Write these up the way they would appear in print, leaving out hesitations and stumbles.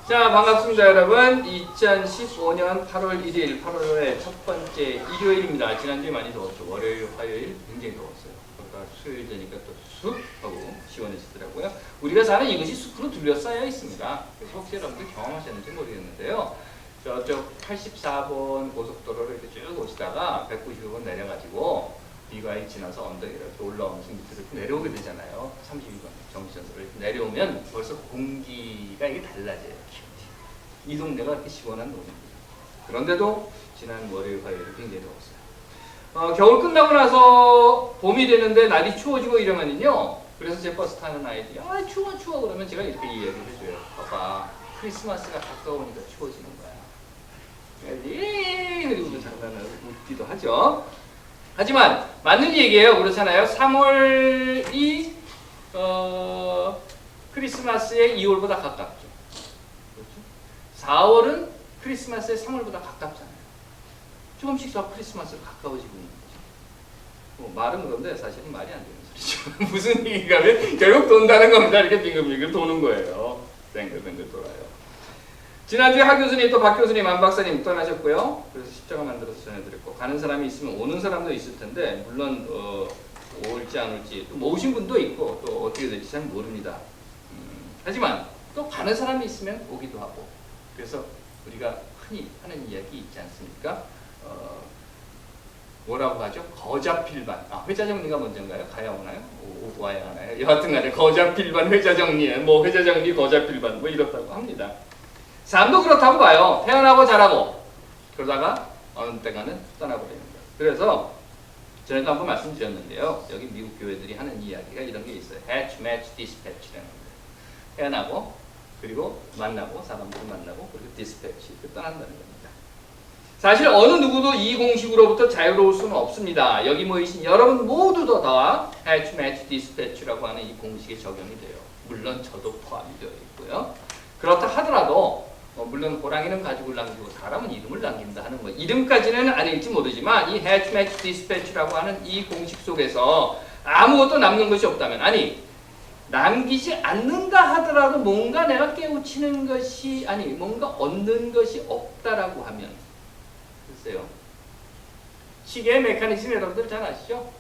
자, 반갑습니다, 여러분. 2015년 8월 1일, 8월의 첫 번째 일요일입니다. 지난주에 많이 더웠죠. 월요일, 화요일 굉장히 더웠어요. 그러니까 수요일 되니까 또 쑥 하고 시원해지더라고요. 우리가 사는 이것이 숲으로 둘러싸여 있습니다. 그래서 혹시 여러분들 경험하셨는지 모르겠는데요. 저쪽 84번 고속도로를 이렇게 쭉 오시다가 192번 내려가지고 비가이 지나서 언덕에 이렇게 올라오면서 밑으로 내려오게 되잖아요. 32번 정지선으로 이렇게 내려오면 벌써 공기가 이게 달라져요. 이 동네가 이렇게 시원한 동네입니다. 그런데도 지난 월요일, 화요일은 굉장히 더웠어요. 겨울 끝나고 나서 봄이 되는데 날이 추워지고 이러면요. 그래서 제 버스 타는 아이들이 추워 그러면 제가 이렇게 이야기를 해줘요. 봐봐, 크리스마스가 가까우니까 추워지는 거야. 그리고 장난을 웃기도 하죠. 하지만 맞는 얘기예요. 그렇잖아요. 3월이 크리스마스의 2월보다 가깝죠. 그렇죠? 4월은 크리스마스의 3월보다 가깝잖아요. 조금씩 더 크리스마스로 가까워지고 있는 거죠. 말은 그런데 사실은 말이 안 되는 소리죠. 무슨 얘기가면 결국 돈다는 겁니다. 이렇게 빙글빙글 도는 거예요. 뱅글뱅글 돌아요. 지난주에 하 교수님 또 박 교수님, 안 박사님 떠나셨고요. 그래서 십자가 만들어서 전해드렸고, 가는 사람이 있으면 오는 사람도 있을 텐데 물론 올지 안 올지 또 모으신 분도 있고 또 어떻게 될지 잘 모릅니다. 하지만 또 가는 사람이 있으면 오기도 하고, 그래서 우리가 흔히 하는 이야기 있지 않습니까? 뭐라고 하죠? 거자필반. 회자 정리가 먼저인가요? 가야 오나요? 와야 하나요? 여하튼간에 거자필반, 회자 정리, 회자 정리, 거자필반 이렇다고 합니다. 삶도 그렇다고 봐요. 태어나고 자라고 그러다가 어느 때가는 떠나버립니다. 그래서 전에도 한번 말씀드렸는데요. 여기 미국 교회들이 하는 이야기가 이런 게 있어요. Hatch, match, dispatch라는 거예요. 태어나고 그리고 만나고 사람들을 만나고 그리고 dispatch 떠난다는 겁니다. 사실 어느 누구도 이 공식으로부터 자유로울 수는 없습니다. 여기 모이신 여러분 모두도 다 Hatch, match, dispatch라고 하는 이 공식에 적용이 돼요. 물론 저도 포함이 되어 있고요. 그렇다 하더라도 물론 호랑이는 가죽을 남기고 사람은 이름을 남긴다 하는 거, 이름까지는 아닐지 모르지만 이 Hatch, Match, Dispatch라고 하는 이 공식 속에서 아무것도 남는 것이 없다면, 남기지 않는다 하더라도 뭔가 내가 깨우치는 것이 뭔가 얻는 것이 없다라고 하면, 글쎄요, 시계의 메커니즘 여러분들 잘 아시죠?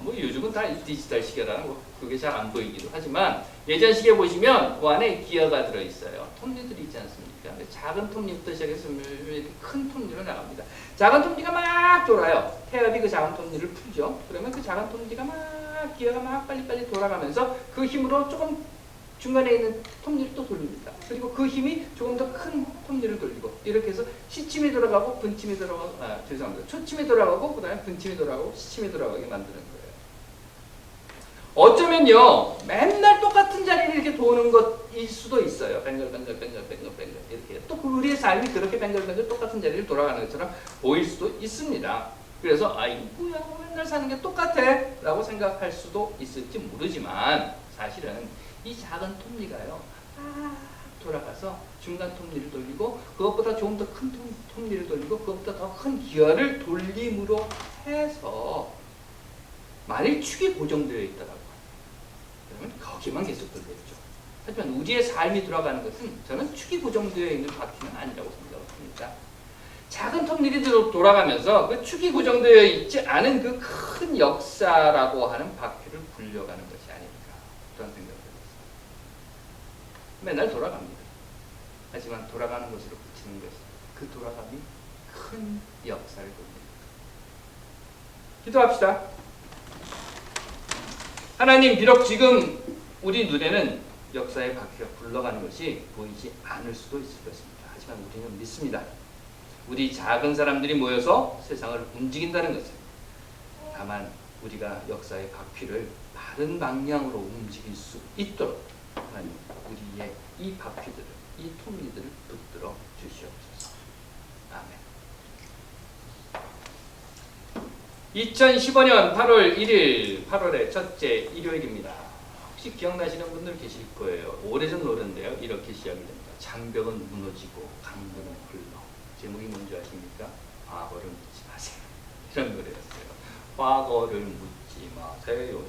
요즘은 다 디지털 시계라는 거 그게 잘 안 보이기도 하지만 예전 시계 보시면 그 안에 기어가 들어있어요. 톱니들이 있지 않습니까? 작은 톱니부터 시작해서 이렇게 큰 톱니로 나갑니다. 작은 톱니가 막 돌아요. 태엽이 그 작은 톱니를 풀죠. 그러면 그 작은 톱니가 막 기어가 막 빨리빨리 돌아가면서 그 힘으로 조금 중간에 있는 톱니를 또 돌립니다. 그리고 그 힘이 조금 더 큰 톱니를 돌리고 이렇게 해서 시침이 돌아가고 분침이 돌아가고 죄송합니다. 초침이 돌아가고 그 다음에 분침이 돌아가고 시침이 돌아가게 만드는 거예요. 어쩌면요, 맨날 똑같은 자리를 이렇게 도는 것일 수도 있어요. 뱅글뱅글 이렇게. 또 우리의 삶이 그렇게 뱅글뱅글 똑같은 자리를 돌아가는 것처럼 보일 수도 있습니다. 그래서 뭐야, 맨날 사는 게 똑같아 라고 생각할 수도 있을지 모르지만 사실은 이 작은 톱니가요, 돌아가서 중간 톱니를 돌리고 그것보다 조금 더 큰 톱니를 돌리고 그것보다 더 큰 기어를 돌림으로 해서 만일 축이 고정되어 있다라고 그러면 거기만 계속 돌겠죠. 하지만 우리의 삶이 돌아가는 것은 저는 축이 고정되어 있는 바퀴는 아니라고 생각을 합니다. 작은 톱니들이 돌아가면서 그 축이 고정되어 있지 않은 그 큰 역사라고 하는 바퀴를 굴려가는 것이 아닐까 그런 생각을 해봤습니다. 맨날 돌아갑니다. 하지만 돌아가는 것으로 그치는 것이 그 돌아감이 큰 역사를 돌립니다. 기도합시다. 하나님, 비록 지금 우리 눈에는 역사의 바퀴가 굴러가는 것이 보이지 않을 수도 있을 것입니다. 하지만 우리는 믿습니다. 우리 작은 사람들이 모여서 세상을 움직인다는 것을, 다만 우리가 역사의 바퀴를 바른 방향으로 움직일 수 있도록 하나님, 우리의 이 바퀴들을, 이 톱니들을 붙들어 주시옵소서. 아멘. 2015년 8월 1일, 8월의 첫째 일요일입니다. 혹시 기억나시는 분들 계실 거예요. 오래전 노래인데요. 이렇게 시작이 됩니다. 장벽은 무너지고 강물은 흘러. 제목이 뭔지 아십니까? 과거를 묻지 마세요. 이런 노래였어요. 과거를 묻지 마세요.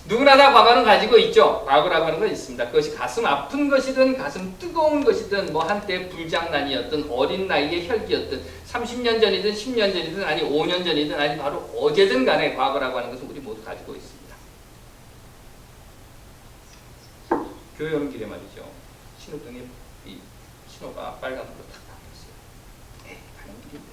누구나 다 과거는 가지고 있죠. 과거라고 하는 건 있습니다. 그것이 가슴 아픈 것이든 가슴 뜨거운 것이든 뭐 한때 불장난이었든 어린 나이의 혈기였든 30년 전이든 10년 전이든 아니 5년 전이든 아니 바로 어제든 간에 과거라고 하는 것은 우리 모두 가지고 있습니다. 교회 오는 길에 말이죠. 신호등에 이 신호가 빨간불로 탁 바뀌었어요. 에이, 가는 길인데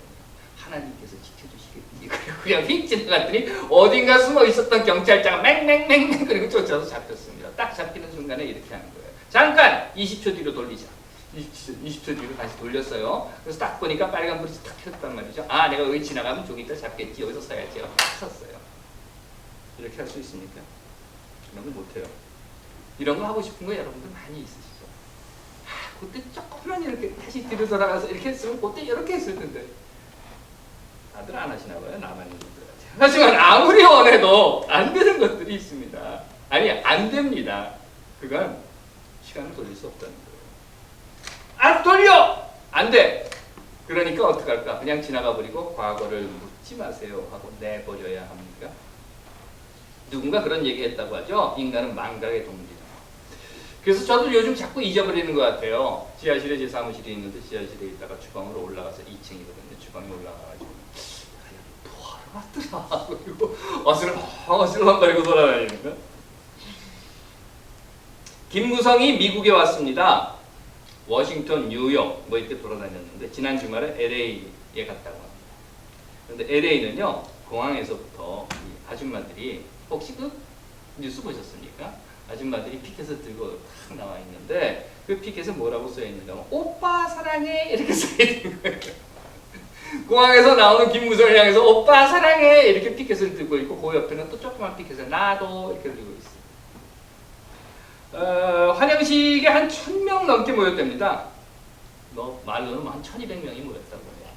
하나님께서 지켜주시겠지. 그냥 휙 지나갔더니 어딘가 숨어 있었던 경찰차가 맹맹맹맹 그리고 쫓아서 잡혔습니다. 딱 잡히는 순간에 이렇게 하는 거예요. 잠깐 20초 뒤로 돌리자. 20초 뒤로 다시 돌렸어요. 그래서 딱 보니까 빨간불이 탁 켰단 말이죠. 아, 내가 여기 지나가면 저기다 잡겠지. 여기서 서야지. 제가 딱 섰어요. 이렇게 할 수 있습니까? 이런 거 못해요. 이런 거 하고 싶은 거 여러분들 많이 있으시죠? 아, 그때 조금만 이렇게 다시 뒤로 돌아가서 이렇게 했으면 그때 이렇게 했을 텐데. 다들 안 하시나 봐요. 나만 있는 것 같아요. 하지만 아무리 원해도 안 되는 것들이 있습니다. 아니, 안 됩니다. 그건 시간을 돌릴 수 없다는 거예요. 안 돌려! 안 돼! 그러니까 어떡할까? 그냥 지나가 버리고 과거를 묻지 마세요 하고 내버려야 합니까? 누군가 그런 얘기 했다고 하죠. 인간은 망각의 동물이다. 그래서 저도 요즘 자꾸 잊어버리는 것 같아요. 지하실에 제 사무실이 있는데 지하실에 있다가 주방으로 올라가서 2층이거든요. 주방에 올라가가지고 뭐하러 왔더라. 그리고 어슬렁거리고 돌아다니니까. 김무성이 미국에 왔습니다. 워싱턴, 뉴욕 뭐 이렇게 돌아다녔는데 지난 주말에 LA에 갔다고 합니다. 그런데 LA는요 공항에서부터 이 아줌마들이 혹시 그 뉴스 보셨습니까? 아줌마들이 피켓을 들고 탁 나와 있는데 그 피켓에 뭐라고 써 있는가 하면 오빠 사랑해 이렇게 써 있는 거예요. 공항에서 나오는 김무성을 향해서 오빠 사랑해 이렇게 피켓을 들고 있고 그 옆에는 또 조그만 피켓을 나도 이렇게 들고 있어요. 환영식에 한 1000명 넘게 모였답니다. 말로는 한 1200명이 모였다고 해요.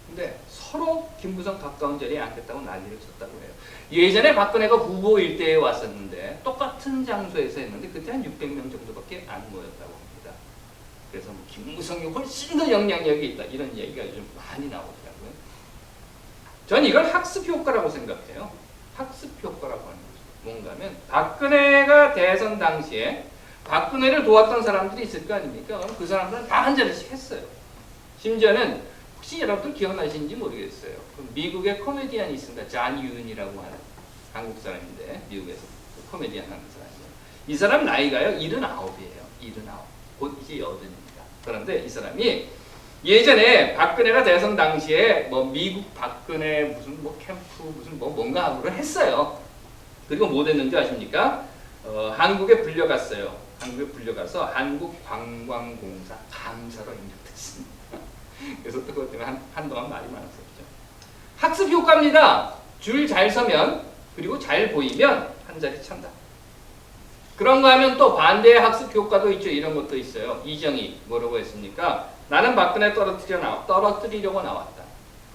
근데 서로 김무성 가까운 자리에 앉겠다고 난리를 쳤다고 해요. 예전에 박근혜가 후보일 때에 왔었는데 똑같은 장소에서 했는데 그때 한 600명 정도밖에 안 모였다고 합니다. 그래서 뭐 김무성이 훨씬 더 영향력이 있다 이런 얘기가 요즘 많이 나오더라고요. 전 이걸 학습 효과라고 생각해요. 학습 효과라고 하는 거죠. 뭔가 하면 박근혜가 대선 당시에 박근혜를 도왔던 사람들이 있을 거 아닙니까? 그 사람들은 다 한 자리씩 했어요. 심지어는 혹시 여러분들 기억나시는지 모르겠어요. 미국의 코미디언이 있습니다. 잔 유은이라고 하는 한국 사람인데 미국에서 코미디언 하는 사람이에요. 이 사람 나이가요 79이에요. 79. 곧 이제 80입니다. 그런데 이 사람이 예전에 박근혜가 대선 당시에 뭐 미국 박근혜 무슨 뭐 캠프 무슨 뭐 뭔가 하고를 했어요. 그리고 뭐 됐는지 아십니까? 한국에 불려갔어요. 한국에 불려가서 한국관광공사 감사로 임명됐습니다. 그래서 또 그것 때문에 한동안 말이 많았었죠. 학습 효과입니다. 줄 잘 서면 그리고 잘 보이면 한 자리 찬다. 그런 거 하면 또 반대의 학습 효과도 있죠. 이런 것도 있어요. 이정희 뭐라고 했습니까? 나는 박근혜 떨어뜨리려고 나왔다.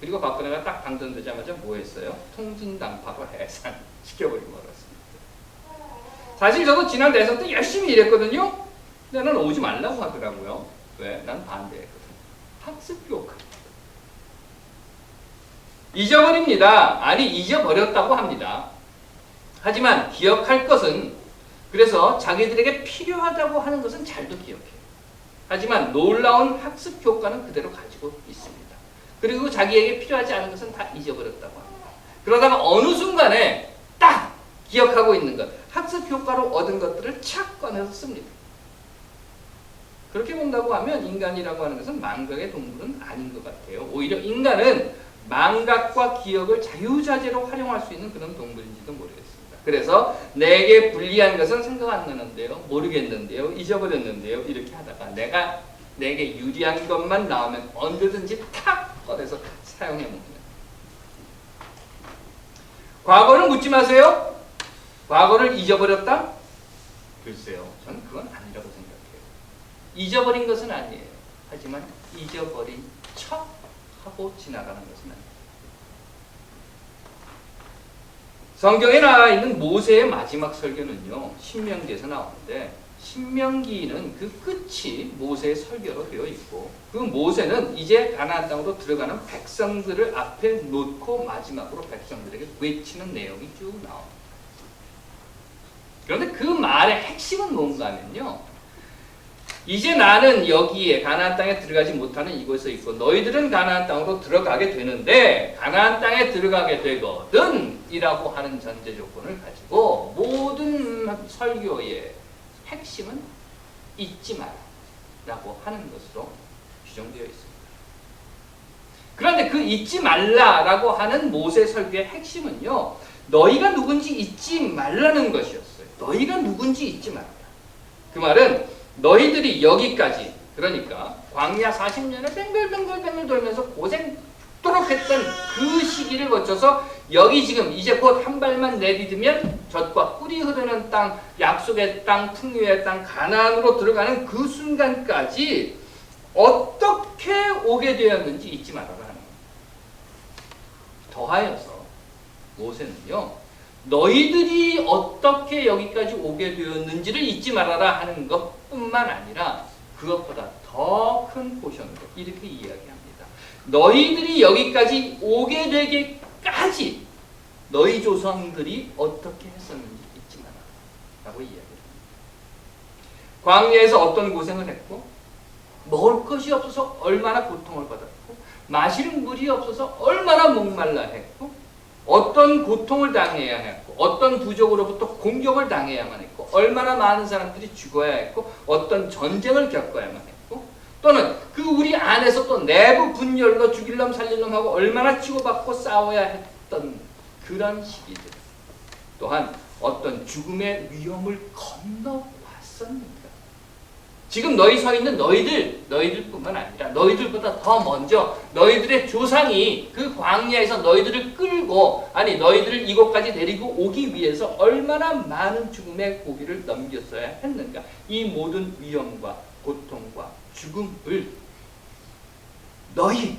그리고 박근혜가 딱 당선되자마자 뭐 했어요? 통진당파로 해산시켜버리고 말았습니다. 사실 저도 지난 대선 때 열심히 일했거든요. 근데 나는 오지 말라고 하더라고요. 왜? 난 반대했거든. 학습 효과. 잊어버립니다. 아니 잊어버렸다고 합니다. 하지만 기억할 것은 그래서 자기들에게 필요하다고 하는 것은 잘도 기억해요. 하지만 놀라운 학습 효과는 그대로 가지고 있습니다. 그리고 자기에게 필요하지 않은 것은 다 잊어버렸다고 합니다. 그러다가 어느 순간에 딱 기억하고 있는 것, 학습 효과로 얻은 것들을 착 꺼내서 씁니다. 그렇게 본다고 하면 인간이라고 하는 것은 망각의 동물은 아닌 것 같아요. 오히려 인간은 망각과 기억을 자유자재로 활용할 수 있는 그런 동물인지도 모르겠습니다. 그래서 내게 불리한 것은 생각 안 나는데요, 모르겠는데요, 잊어버렸는데요 이렇게 하다가 내게 유리한 것만 나오면 언제든지 탁 꺼내서 사용해 먹는. 과거를 묻지 마세요. 과거를 잊어버렸다? 글쎄요, 저는 그건 아니라고 생각해요. 잊어버린 것은 아니에요. 하지만 잊어버린 척 하고 지나가는 것은 아니에요. 성경에 나와 있는 모세의 마지막 설교는요, 신명기에서 나오는데 신명기는 그 끝이 모세의 설교로 되어 있고 그 모세는 이제 가나안 땅으로 들어가는 백성들을 앞에 놓고 마지막으로 백성들에게 외치는 내용이 쭉 나옵니다. 그런데 그 말의 핵심은 뭔가 하면요. 이제 나는 여기에 가나안 땅에 들어가지 못하는 이곳에 있고 너희들은 가나안 땅으로 들어가게 되는데 가나안 땅에 들어가게 되거든 이라고 하는 전제 조건을 가지고 모든 설교의 핵심은 잊지 마라 라고 하는 것으로 규정되어 있습니다. 그런데 그 잊지 말라라고 하는 모세 설교의 핵심은요. 너희가 누군지 잊지 말라는 것이었어요. 너희가 누군지 잊지 말라. 그 말은 너희들이 여기까지 그러니까 광야 40년을 뱅글뱅글 돌면서 고생토록 했던 그 시기를 거쳐서 여기 지금 이제 곧 한 발만 내디디면 젖과 꿀이 흐르는 땅, 약속의 땅, 풍요의 땅, 가나안으로 들어가는 그 순간까지 어떻게 오게 되었는지 잊지 말아라 하는 거예요. 더하여서 모세는요. 너희들이 어떻게 여기까지 오게 되었는지를 잊지 말아라 하는 것뿐만 아니라 그것보다 더 큰 포션으로 이렇게 이야기합니다. 너희들이 여기까지 오게 되기까지 너희 조상들이 어떻게 했었는지 잊지 마라 라고 이야기합니다. 광야에서 어떤 고생을 했고 먹을 것이 없어서 얼마나 고통을 받았고 마실 물이 없어서 얼마나 목말라 했고 어떤 고통을 당해야 했고 어떤 부족으로부터 공격을 당해야만 했고 얼마나 많은 사람들이 죽어야 했고 어떤 전쟁을 겪어야만 했고 또는 그 우리 안에서 또 내부 분열로 죽일 놈 살릴 놈 하고 얼마나 치고받고 싸워야 했던 그런 시기들 또한 어떤 죽음의 위험을 건너왔었는가. 지금 너희 서 있는 너희들뿐만 아니라 너희들보다 더 먼저 너희들의 조상이 그 광야에서 너희들을 끌고 아니 너희들을 이곳까지 데리고 오기 위해서 얼마나 많은 죽음의 고비를 넘겼어야 했는가. 이 모든 위험과 고통과 죽음을 너희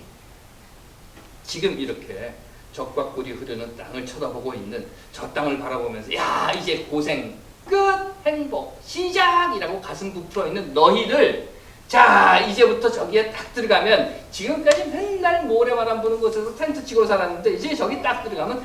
지금 이렇게 젖과 꿀이 흐르는 땅을 쳐다보고 있는 저 땅을 바라보면서 야 이제 고생 끝 행복 시작이라고 가슴 부풀어 있는 너희들 자 이제부터 저기에 딱 들어가면 지금까지 맨날 모래바람 부는 곳에서 텐트 치고 살았는데 이제 저기 딱 들어가면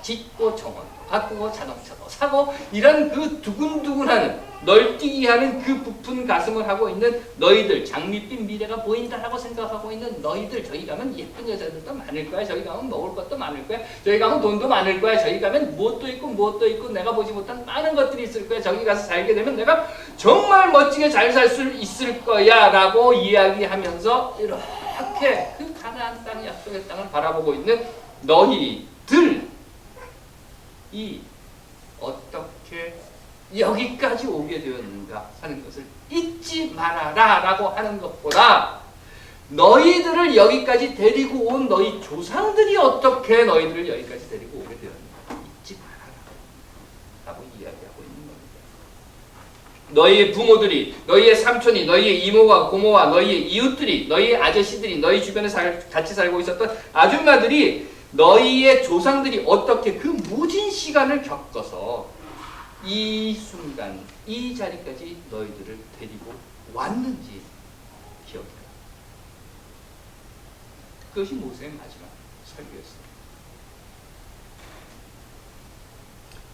짓고 정원도 바꾸고 자동차도 사고 이런 그 두근두근하는 널뛰기 하는 그 부푼 가슴을 하고 있는 너희들 장밋빛 미래가 보인다라고 생각하고 있는 너희들 저기 가면 예쁜 여자들도 많을 거야. 저기 가면 먹을 것도 많을 거야. 저기 가면 돈도 많을 거야. 저기 가면 무엇도 있고 내가 보지 못한 많은 것들이 있을 거야. 저기 가서 살게 되면 내가 정말 멋지게 잘 살 수 있을 거야 라고 이야기하면서 이렇게 그 가나안 땅 약속의 땅을 바라보고 있는 너희들이 어떻게 여기까지 오게 되었는가 하는 것을 잊지 말아라 라고 하는 것보다 너희들을 여기까지 데리고 온 너희 조상들이 어떻게 너희들을 여기까지 데리고 오게 되었는가 잊지 말아라 라고 이야기하고 있는 겁니다. 너희의 부모들이 너희의 삼촌이 너희의 이모와 고모와 너희의 이웃들이 너희의 아저씨들이 너희 주변에 같이 살고 있었던 아줌마들이 너희의 조상들이 어떻게 그 무진 시간을 겪어서 이 순간, 이 자리까지 너희들을 데리고 왔는지 기억해라. 그것이 모세의 마지막 설교였습니다.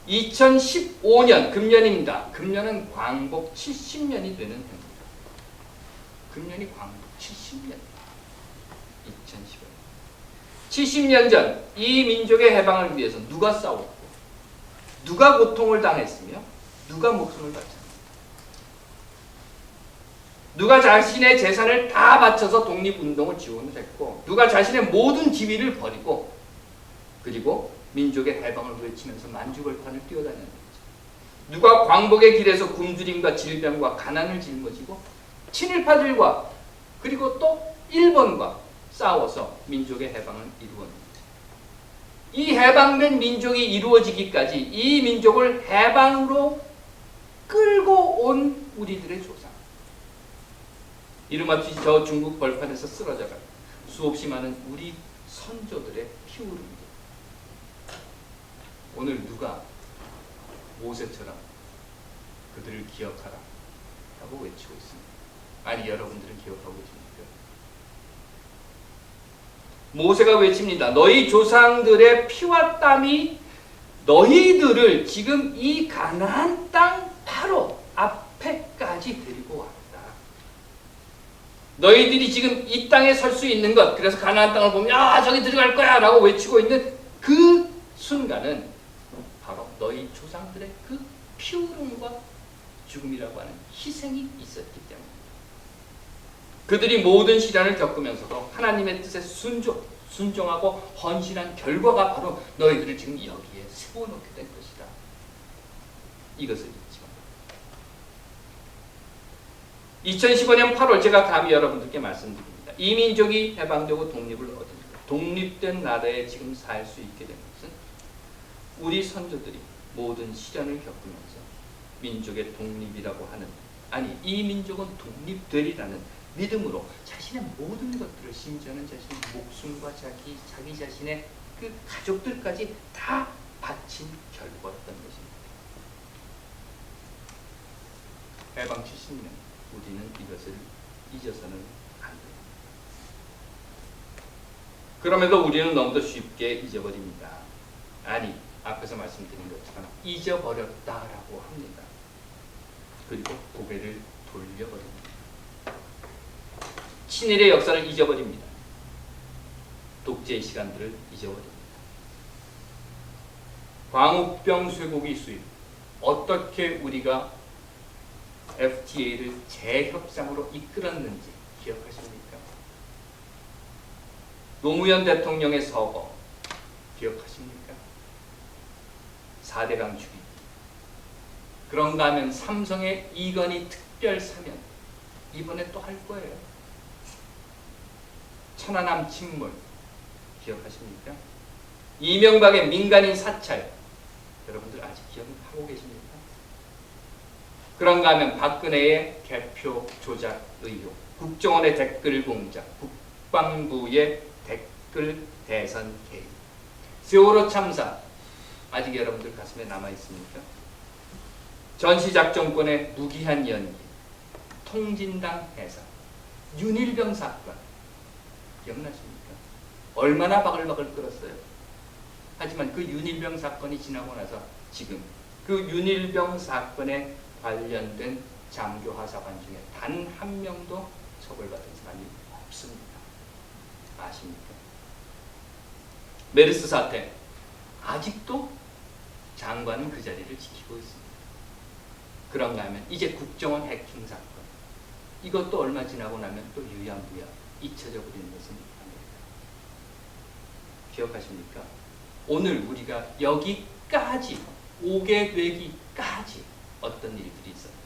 2015년, 금년입니다. 금년은 광복 70년이 되는 해입니다. 금년이 광복 70년. 2015년. 70년 전 이 민족의 해방을 위해서 누가 싸웠고 누가 고통을 당했으며 누가 목숨을 바쳤습니까? 누가 자신의 재산을 다 바쳐서 독립운동을 지원을 했고 누가 자신의 모든 지위를 버리고 그리고 민족의 해방을 외치면서 만주벌판을 뛰어다녔는지 누가 광복의 길에서 굶주림과 질병과 가난을 짊어지고 친일파들과 그리고 또 일본과 싸워서 민족의 해방을 이루었는지 이 해방된 민족이 이루어지기까지 이 민족을 해방으로 끌고 온 우리들의 조상 이름 없이 저 중국 벌판에서 쓰러져간 수없이 많은 우리 선조들의 피울입니다. 오늘 누가 모세처럼 그들을 기억하라 라고 외치고 있습니다. 아니 여러분들은 기억하고 계십니까? 모세가 외칩니다. 너희 조상들의 피와 땀이 너희들을 지금 이 가나안 땅 바로 앞에까지 데리고 왔다. 너희들이 지금 이 땅에 설 수 있는 것, 그래서 가나안 땅을 보면 야 저기 들어갈 거야 라고 외치고 있는 그 순간은 바로 너희 조상들의 그 피 흘림과 죽음이라고 하는 희생이 있었기 때문입니다. 그들이 모든 시련을 겪으면서도 하나님의 뜻에 순종하고 헌신한 결과가 바로 너희들을 지금 여기에 세워놓게 된 것이다. 이것을 잊지 마라. 2015년 8월 제가 감히 여러분들께 말씀드립니다. 이 민족이 해방되고 독립을 얻으니까 독립된 나라에 지금 살 수 있게 된 것은 우리 선조들이 모든 시련을 겪으면서 민족의 독립이라고 하는, 아니 이 민족은 독립되리라는 믿음으로 자신의 모든 것들을, 심지어는 자신의 목숨과 자기 자신의 그 가족들까지 다 바친 결과였던 것입니다. 해방 70년 우리는 이것을 잊어서는 안 됩니다. 그럼에도 우리는 너무도 쉽게 잊어버립니다. 아니 앞에서 말씀드린 것처럼 잊어버렸다라고 합니다. 그리고 고개를 돌려버립니다. 친일의 역사를 잊어버립니다. 독재의 시간들을 잊어버립니다. 광우병 쇠고기 수입, 어떻게 우리가 FTA를 재협상으로 이끌었는지 기억하십니까? 노무현 대통령의 서거 기억하십니까? 4대강 죽이기. 그런가 하면 삼성의 이건희 특별 사면 이번에 또 할 거예요. 천안함 침몰 기억하십니까? 이명박의 민간인 사찰 여러분들 아직 기억하고 계십니까? 그런가 하면 박근혜의 개표 조작 의혹, 국정원의 댓글 공작, 국방부의 댓글 대선 개입, 세월호 참사 아직 여러분들 가슴에 남아 있습니까? 전시작전권의 무기한 연기, 통진당 해산, 윤일병 사건 기억나십니까? 얼마나 바글바글 끓었어요. 하지만 그 윤일병 사건이 지나고 나서 지금 그 윤일병 사건에 관련된 장교 하사관 중에 단 한 명도 처벌받은 사람이 없습니다. 아십니까? 메르스 사태 아직도 장관은 그 자리를 지키고 있습니다. 그런가 하면 이제 국정원 해킹 사건, 이것도 얼마 지나고 나면 또 유야무야 잊혀져 버리는 것은 아닙니다. 기억하십니까? 오늘 우리가 여기까지 오게 되기까지 어떤 일들이 있었나요?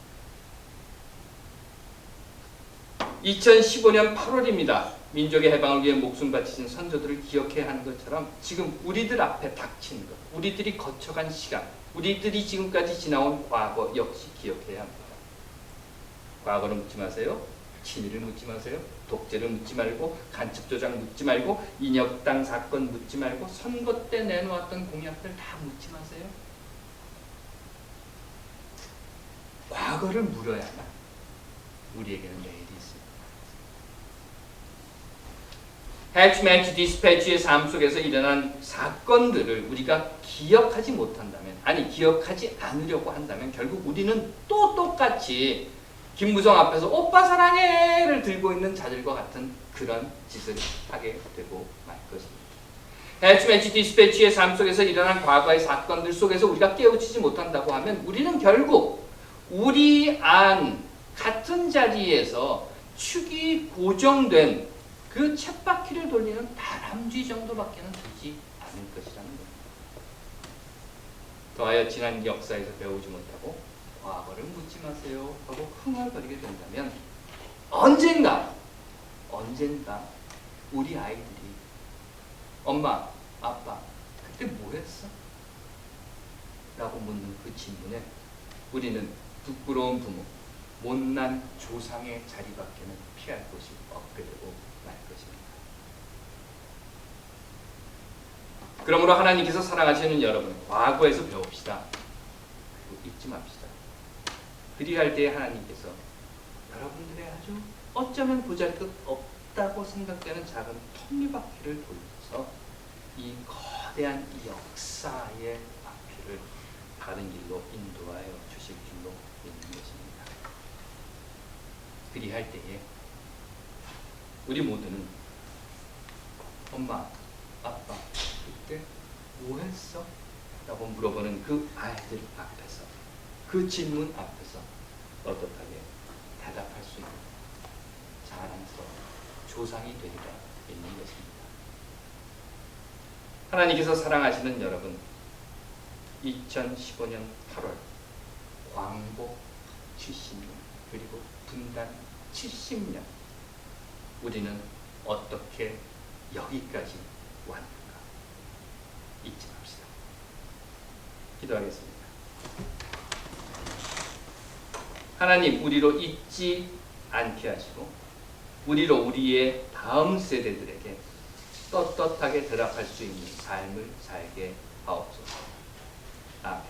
2015년 8월입니다. 민족의 해방을 위해 목숨 바치신 선조들을 기억해야 하는 것처럼 지금 우리들 앞에 닥친 것, 우리들이 거쳐간 시간, 우리들이 지금까지 지나온 과거 역시 기억해야 합니다. 과거를 묻지 마세요. 친일을 묻지 마세요. 독재를 묻지 말고, 간첩조작 묻지 말고, 인혁당 사건 묻지 말고, 선거 때 내놓았던 공약들 다 묻지 마세요. 과거를 물어야만 우리에게는 내일이 있습니다. 해치 매치 디스패치의 삶 속에서 일어난 사건들을 우리가 기억하지 못한다면, 아니 기억하지 않으려고 한다면 결국 우리는 또 똑같이 김무성 앞에서 오빠 사랑해를 들고 있는 자들과 같은 그런 짓을 하게 되고 말 것입니다. 해치 매치 디스패치의 삶 속에서 일어난 과거의 사건들 속에서 우리가 깨우치지 못한다고 하면 우리는 결국 우리 안 같은 자리에서 축이 고정된 그 쳇바퀴를 돌리는 다람쥐 정도밖에는 되지 않을 것이라는 겁니다. 더하여 지난 역사에서 배우지 못하고 과거를 묻지 마세요 하고 흥얼거리게 된다면 언젠가 우리 아이들이 엄마, 아빠 그때 뭐 했어? 라고 묻는 그 질문에 우리는 부끄러운 부모, 못난 조상의 자리밖에는 피할 곳이 없게 되고 말 것입니다. 그러므로 하나님께서 사랑하시는 여러분, 과거에서 배웁시다. 그리고 잊지 맙시다. 그리할 때에 하나님께서 여러분들의 아주 어쩌면 보잘것없다고 생각되는 작은 톱니바퀴를 돌려서 이 거대한 이 역사의 바퀴를 저희들을 바른 길로 인도하여 주실 줄로 믿는 것입니다. 그리할 때에 우리 모두는 엄마, 아빠 그때 뭐 했어? 라고 물어보는 그 아이들 앞에서, 그 질문 앞에서 떳떳하게 대답할 수 있는 자랑스러운 조상이 되리라 믿는 것입니다. 하나님께서 사랑하시는 여러분, 2015년 8월 광복 70년 그리고 분단 70년, 우리는 어떻게 여기까지 왔는가 잊지 맙시다. 기도하겠습니다. 하나님, 우리로 잊지 않게 하시고 우리로 우리의 다음 세대들에게 떳떳하게 대답할 수 있는 삶을 살게 하옵소서. 아멘.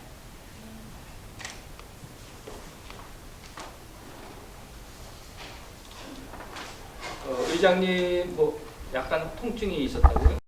의장님 뭐 약간 통증이 있었다고요?